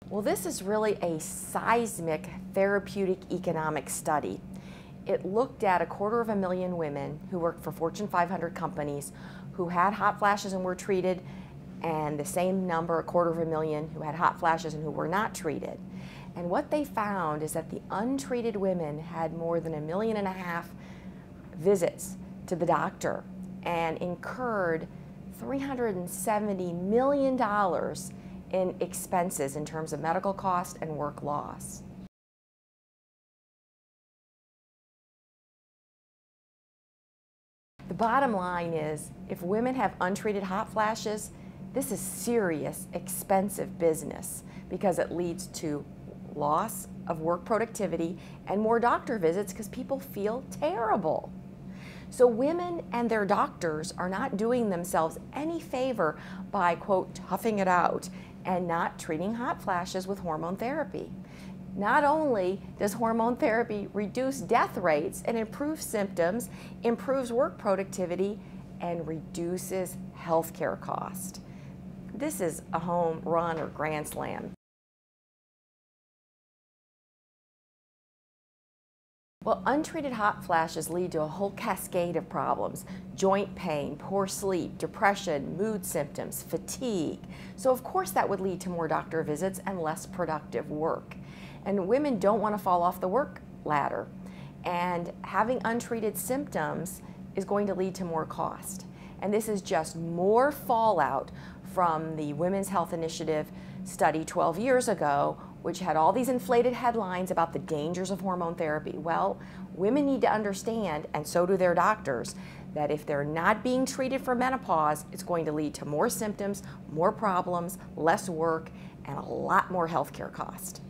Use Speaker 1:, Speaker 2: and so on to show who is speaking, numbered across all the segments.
Speaker 1: Well, this is really a seismic therapeutic economic study. It looked at 250,000 women who worked for Fortune 500 companies who had hot flashes and were treated, and the same number, 250,000, who had hot flashes and who were not treated. And what they found is that the untreated women had more than 1.5 million visits to the doctor and incurred $370 million in expenses in terms of medical cost and work loss. The bottom line is, if women have untreated hot flashes, this is serious, expensive business because it leads to loss of work productivity and more doctor visits because people feel terrible. So women and their doctors are not doing themselves any favor by, quote, toughing it out and not treating hot flashes with hormone therapy. Not only does hormone therapy reduce death rates and improve symptoms, improves work productivity, and reduces healthcare cost. This is a home run or grand slam. Well, untreated hot flashes lead to a whole cascade of problems: joint pain, poor sleep, depression, mood symptoms, fatigue. So of course that would lead to more doctor visits and less productive work. And women don't want to fall off the work ladder. And having untreated symptoms is going to lead to more cost. And this is just more fallout from the Women's Health Initiative study 12 years ago, which had all these inflated headlines about the dangers of hormone therapy. Well, women need to understand, and so do their doctors, that if they're not being treated for menopause, it's going to lead to more symptoms, more problems, less work, and a lot more healthcare cost.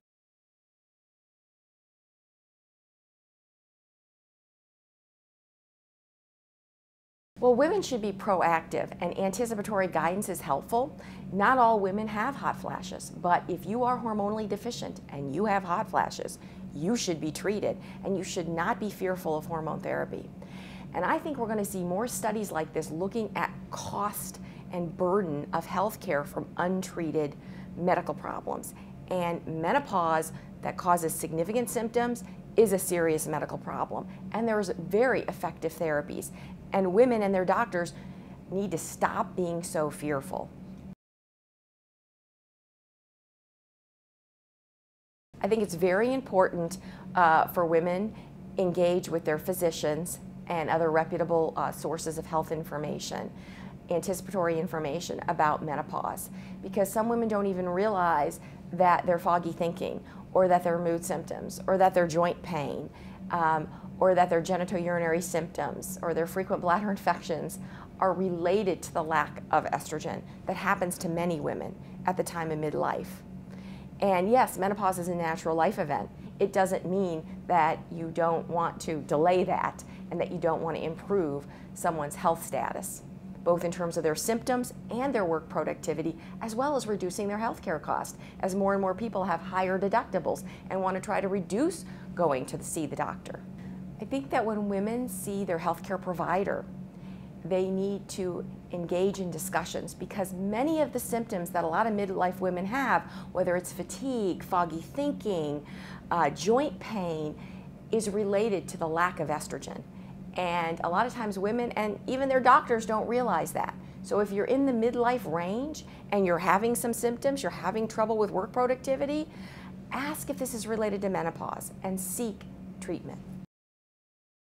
Speaker 1: Well, women should be proactive, and anticipatory guidance is helpful. Not all women have hot flashes, but if you are hormonally deficient and you have hot flashes, you should be treated, and you should not be fearful of hormone therapy. And I think we're going to see more studies like this looking at cost and burden of health care from untreated medical problems. And menopause that causes significant symptoms is a serious medical problem, and there's very effective therapies. And women and their doctors need to stop being so fearful. I think it's very important for women engage with their physicians and other reputable sources of health information, anticipatory information about menopause, because some women don't even realize that they're foggy thinking, or that their mood symptoms, or that their joint pain, or that their genitourinary symptoms or their frequent bladder infections are related to the lack of estrogen that happens to many women at the time of midlife. And yes, menopause is a natural life event. It doesn't mean that you don't want to delay that and that you don't want to improve someone's health status, both in terms of their symptoms and their work productivity, as well as reducing their healthcare cost, as more and more people have higher deductibles and want to try to reduce going to see the doctor. I think that when women see their healthcare provider, they need to engage in discussions, because many of the symptoms that a lot of midlife women have, whether it's fatigue, foggy thinking, joint pain, is related to the lack of estrogen. And a lot of times women and even their doctors don't realize that. So if you're in the midlife range and you're having some symptoms, you're having trouble with work productivity, ask if this is related to menopause and seek treatment.